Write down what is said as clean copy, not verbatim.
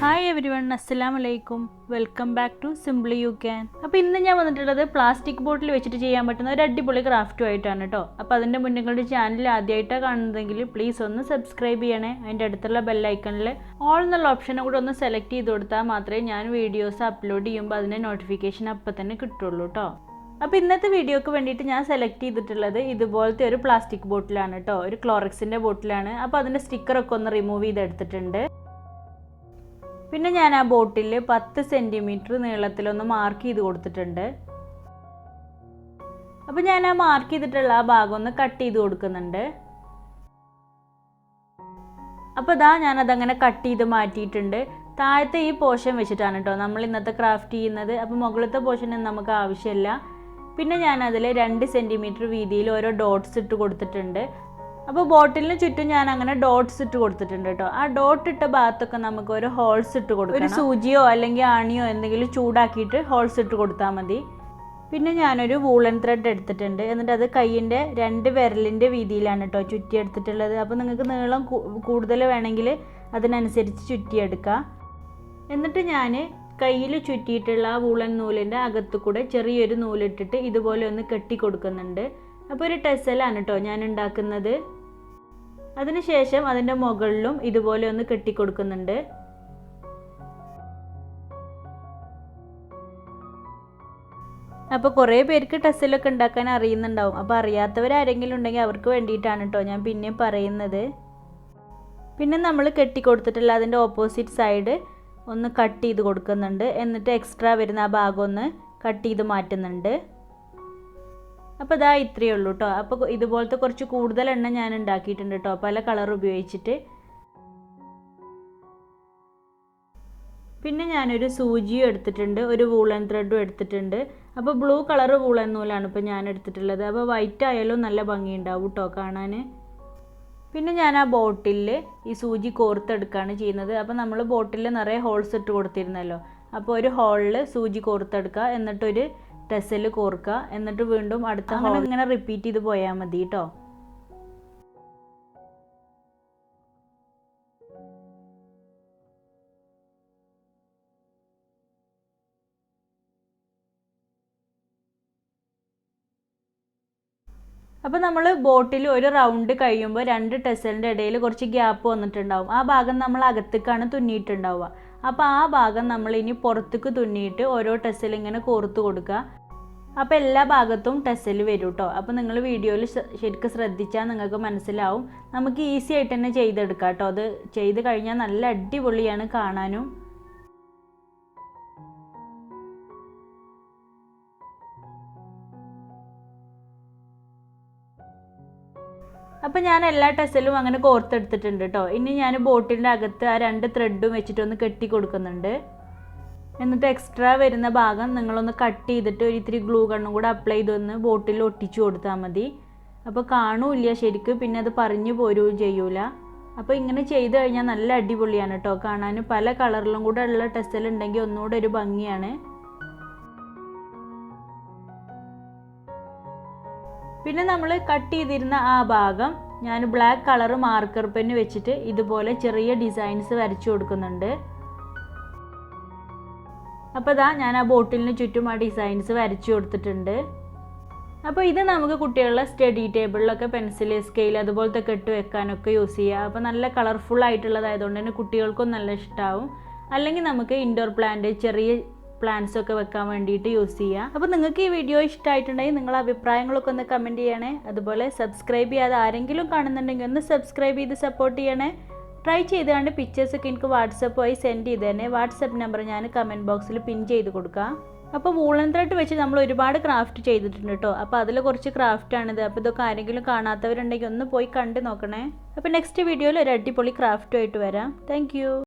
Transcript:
Hi everyone, അസ്സലാമു അലൈക്കും. Welcome back to simply you can. അപ്പോൾ ഇന്ന് ഞാൻ വന്നിട്ടുള്ളത് പ്ലാസ്റ്റിക് ബോട്ടിൽ വെച്ചിട്ട് ചെയ്യാൻ പറ്റുന്ന ഒരു അടിപൊളി ക്രാഫ്റ്റും ആയിട്ടാണ് കേട്ടോ. അപ്പോൾ അതിൻ്റെ മുന്നേ നിങ്ങളുടെ ചാനൽ ആദ്യമായിട്ടാണ് കാണുന്നതെങ്കിൽ പ്ലീസ് ഒന്ന് സബ്സ്ക്രൈബ് ചെയ്യണേ. അതിൻ്റെ അടുത്തുള്ള ബെല്ലൈക്കണിൽ ഓൾ എന്നുള്ള ഓപ്ഷനും കൂടെ ഒന്ന് സെലക്ട് ചെയ്ത് കൊടുത്താൽ മാത്രമേ ഞാൻ വീഡിയോസ് അപ്ലോഡ് ചെയ്യുമ്പോൾ അതിൻ്റെ നോട്ടിഫിക്കേഷൻ അപ്പം തന്നെ കിട്ടുള്ളൂ കേട്ടോ. അപ്പോൾ ഇന്നത്തെ വീഡിയോക്ക് വേണ്ടിയിട്ട് ഞാൻ സെലക്ട് ചെയ്തിട്ടുള്ളത് ഇതുപോലത്തെ ഒരു പ്ലാസ്റ്റിക് ബോട്ടിലാണ് കേട്ടോ. ഒരു ക്ലോറക്സിൻ്റെ ബോട്ടിലാണ്. അപ്പോൾ അതിൻ്റെ സ്റ്റിക്കറൊക്കെ ഒന്ന് റിമൂവ് ചെയ്തെടുത്തിട്ടുണ്ട്. പിന്നെ ഞാൻ ആ ബോട്ടിൽ 10 സെൻറ്റിമീറ്റർ നീളത്തിലൊന്ന് മാർക്ക് ചെയ്ത് കൊടുത്തിട്ടുണ്ട്. അപ്പോൾ ഞാൻ ആ മാർക്ക് ചെയ്തിട്ടുള്ള ആ ഭാഗം ഒന്ന് കട്ട് ചെയ്ത് കൊടുക്കുന്നുണ്ട്. അപ്പോൾ ഞാനതങ്ങനെ കട്ട് ചെയ്ത് മാറ്റിയിട്ടുണ്ട്. താഴത്തെ ഈ പോർഷൻ വെച്ചിട്ടാണ് കേട്ടോ നമ്മൾ ഇന്നത്തെ ക്രാഫ്റ്റ് ചെയ്യുന്നത്. അപ്പോൾ മുകളിലത്തെ പോർഷനൊന്നും നമുക്ക് ആവശ്യമില്ല. പിന്നെ ഞാനതിൽ 2 സെൻറ്റിമീറ്റർ വീതിയിൽ ഓരോ ഡോട്ട്സ് ഇട്ട് കൊടുത്തിട്ടുണ്ട്. അപ്പോൾ ബോട്ടിലിന് ചുറ്റും ഞാൻ അങ്ങനെ ഡോട്ട്സ് ഇട്ട് കൊടുത്തിട്ടുണ്ട് കേട്ടോ. ആ ഡോട്ട് ഇട്ട ഭാഗത്തൊക്കെ നമുക്ക് ഒരു ഹോൾസ് ഇട്ട് കൊടുക്കണം. ഒരു സൂചിയോ അല്ലെങ്കിൽ ആണിയോ എന്തെങ്കിലും ചൂടാക്കിയിട്ട് ഹോൾസ് ഇട്ട് കൊടുത്താൽ മതി. പിന്നെ ഞാനൊരു വൂളൻ ത്രെഡ് എടുത്തിട്ടുണ്ട്. എന്നിട്ട് അത് കയ്യിൻ്റെ 2 വിരലിൻ്റെ വീതിയിലാണ് കേട്ടോ ചുറ്റിയെടുത്തിട്ടുള്ളത്. അപ്പോൾ നിങ്ങൾക്ക് നീളം കൂടുതൽ വേണമെങ്കിൽ അതിനനുസരിച്ച് ചുറ്റിയെടുക്കുക. എന്നിട്ട് ഞാൻ കയ്യിൽ ചുറ്റിയിട്ടുള്ള ആ വൂളൻ നൂലിൻ്റെ അകത്തു കൂടെ ചെറിയൊരു നൂലിട്ടിട്ട് ഇതുപോലെ ഒന്ന് കെട്ടി കൊടുക്കുന്നുണ്ട്. അപ്പോൾ ഒരു ടെസലാണ് കേട്ടോ ഞാൻ ഉണ്ടാക്കുന്നത്. അതിനുശേഷം അതിൻ്റെ മുകളിലും ഇതുപോലെ ഒന്ന് കെട്ടിക്കൊടുക്കുന്നുണ്ട്. അപ്പോൾ കുറേ പേർക്ക് ടെസലൊക്കെ ഉണ്ടാക്കാൻ അറിയുന്നുണ്ടാവും. അപ്പോൾ അറിയാത്തവരാരെങ്കിലും ഉണ്ടെങ്കിൽ അവർക്ക് വേണ്ടിയിട്ടാണ് കേട്ടോ ഞാൻ പിന്നെയും പറയുന്നത്. പിന്നെ നമ്മൾ കെട്ടിക്കൊടുത്തിട്ടുള്ള അതിൻ്റെ ഓപ്പോസിറ്റ് സൈഡ് ഒന്ന് കട്ട് ചെയ്ത് കൊടുക്കുന്നുണ്ട്. എന്നിട്ട് എക്സ്ട്രാ വരുന്ന ആ ഭാഗം ഒന്ന് കട്ട് ചെയ്ത് മാറ്റുന്നുണ്ട്. അപ്പോൾ ഇത്രയേ ഉള്ളൂ കേട്ടോ. അപ്പോൾ ഇതുപോലത്തെ കുറച്ച് കൂടുതൽ എണ്ണം ഞാൻ ഉണ്ടാക്കിയിട്ടുണ്ട് കേട്ടോ, പല കളർ ഉപയോഗിച്ചിട്ട്. പിന്നെ ഞാനൊരു സൂചിയും എടുത്തിട്ടുണ്ട്, ഒരു വൂളൻ ത്രെഡും എടുത്തിട്ടുണ്ട്. അപ്പോൾ ബ്ലൂ കളർ വൂളൻ നൂലാണ് ഇപ്പോൾ ഞാൻ എടുത്തിട്ടുള്ളത്. അപ്പോൾ വൈറ്റ് ആയാലും നല്ല ഭംഗിയുണ്ടാവും കേട്ടോ കാണാൻ. പിന്നെ ഞാൻ ആ ബോട്ടിലിൽ ഈ സൂചി കോർത്തെടുക്കുകയാണ് ചെയ്യുന്നത്. അപ്പോൾ നമ്മൾ ബോട്ടിലിൽ നിറയെ ഹോൾസ് ഇട്ട് കൊടുത്തിരുന്നല്ലോ. അപ്പോൾ ഒരു ഹോളിൽ സൂചി കോർത്തെടുക്കുക, എന്നിട്ടൊരു ടെസൽ കോർക്കുക, എന്നിട്ട് വീണ്ടും അടുത്ത ഹോൾ ഇങ്ങനെ റിപ്പീറ്റ് ചെയ്ത് പോയാൽ മതി കേട്ടോ. അപ്പോൾ നമ്മൾ ബോട്ടിൽ ഒരു റൗണ്ട് കഴിയുമ്പോൾ 2 ടെസലിൻ്റെ ഇടയിൽ കുറച്ച് ഗ്യാപ്പ് വന്നിട്ടുണ്ടാവും. ആ ഭാഗം നമ്മൾ അകത്തേക്കാണ് തുന്നിയിട്ടുണ്ടാവുക. അപ്പോൾ ആ ഭാഗം നമ്മൾ ഇനി പുറത്തേക്ക് തുന്നിയിട്ട് ഓരോ ടെസൽ ഇങ്ങനെ കോർത്ത് കൊടുക്കുക. അപ്പോൾ എല്ലാ ഭാഗത്തും ടെസൽ വരും കേട്ടോ. അപ്പോൾ നിങ്ങൾ വീഡിയോയിൽ ശരിക്കും ശ്രദ്ധിച്ചാൽ നിങ്ങൾക്ക് മനസ്സിലാവും. നമുക്ക് ഈസി ആയിട്ട് തന്നെ ചെയ്തെടുക്കാം കേട്ടോ. അത് ചെയ്ത് കഴിഞ്ഞാൽ നല്ല അടിപൊളിയാണ് കാണാനും. അപ്പോൾ ഞാൻ എല്ലാ ടെസലും അങ്ങനെ കോർത്തെടുത്തിട്ടുണ്ട് കേട്ടോ. ഇനി ഞാൻ ബോട്ടിൻ്റെ അകത്ത് ആ 2 ത്രെഡും വെച്ചിട്ടൊന്ന് കെട്ടി കൊടുക്കുന്നുണ്ട്. എന്നിട്ട് എക്സ്ട്രാ വരുന്ന ഭാഗം നിങ്ങളൊന്ന് കട്ട് ചെയ്തിട്ട് ഒരു ഇത്തിരി ഗ്ലൂ ഗണ്ണും കൂടെ അപ്ലൈ ചെയ്തൊന്ന് ബോട്ടിൽ ഒട്ടിച്ചു കൊടുത്താൽ മതി. അപ്പോൾ കാണൂല്ല ശരിക്കും, പിന്നെ അത് പറഞ്ഞു പോരുകയും ചെയ്യൂല. അപ്പോൾ ഇങ്ങനെ ചെയ്ത് കഴിഞ്ഞാൽ നല്ല അടിപൊളിയാണ് കേട്ടോ കാണാൻ. പല കളറിലും കൂടെ ഉള്ള ടെസൽ ഉണ്ടെങ്കിൽ ഒന്നുകൂടെ ഒരു ഭംഗിയാണ്. പിന്നെ നമ്മൾ കട്ട് ചെയ്തിരുന്ന ആ ഭാഗം ഞാൻ ബ്ലാക്ക് കളർ മാർക്കർ പെന്ന് വെച്ചിട്ട് ഇതുപോലെ ചെറിയ ഡിസൈൻസ് വരച്ചു കൊടുക്കുന്നുണ്ട്. അപ്പോൾ ഞാൻ ആ ബോട്ടിലിന് ചുറ്റും ആ ഡിസൈൻസ് വരച്ചു കൊടുത്തിട്ടുണ്ട്. അപ്പോൾ ഇത് നമുക്ക് കുട്ടികളുടെ സ്റ്റഡി ടേബിളിലൊക്കെ പെൻസിൽ, സ്കെയിൽ അതുപോലത്തെ കെട്ട് വെക്കാനൊക്കെ യൂസ് ചെയ്യുക. അപ്പോൾ നല്ല കളർഫുൾ ആയിട്ടുള്ളതായതുകൊണ്ട് തന്നെ കുട്ടികൾക്കും നല്ല ഇഷ്ടമാവും. അല്ലെങ്കിൽ നമുക്ക് ഇൻഡോർ പ്ലാന്റ്, ചെറിയ പ്ലാന്റ്സ് ഒക്കെ വെക്കാൻ വേണ്ടിയിട്ട് യൂസ് ചെയ്യുക. അപ്പോൾ നിങ്ങൾക്ക് ഈ വീഡിയോ ഇഷ്ടമായിട്ടുണ്ടെങ്കിൽ നിങ്ങളുടെ അഭിപ്രായങ്ങളൊക്കെ ഒന്ന് കമൻറ്റ് ചെയ്യണേ. അതുപോലെ സബ്സ്ക്രൈബ് ചെയ്യാതെ ആരെങ്കിലും കാണുന്നുണ്ടെങ്കിൽ ഒന്ന് സബ്സ്ക്രൈബ് ചെയ്ത് സപ്പോർട്ട് ചെയ്യണേ. ട്രൈ ചെയ്തുകൊണ്ട് പിക്ചേഴ്സൊക്കെ എനിക്ക് വാട്സപ്പ് വഴി സെൻഡ് ചെയ്ത് തന്നെ. വാട്സപ്പ് നമ്പർ ഞാൻ കമൻറ്റ് ബോക്സിൽ പിൻ ചെയ്ത് കൊടുക്കാം. അപ്പോൾ വൂളൻ ത്രെഡ് വെച്ച് നമ്മൾ ഒരുപാട് ക്രാഫ്റ്റ് ചെയ്തിട്ടുണ്ട് കേട്ടോ. അപ്പോൾ അതിൽ കുറച്ച് ക്രാഫ്റ്റാണിത്. അപ്പോൾ ഇതൊക്കെ ആരെങ്കിലും കാണാത്തവരുണ്ടെങ്കിൽ ഒന്ന് പോയി കണ്ട് നോക്കണേ. അപ്പോൾ നെക്സ്റ്റ് വീഡിയോയിൽ ഒരു അടിപൊളി ക്രാഫ്റ്റുമായിട്ട് വരാം. താങ്ക്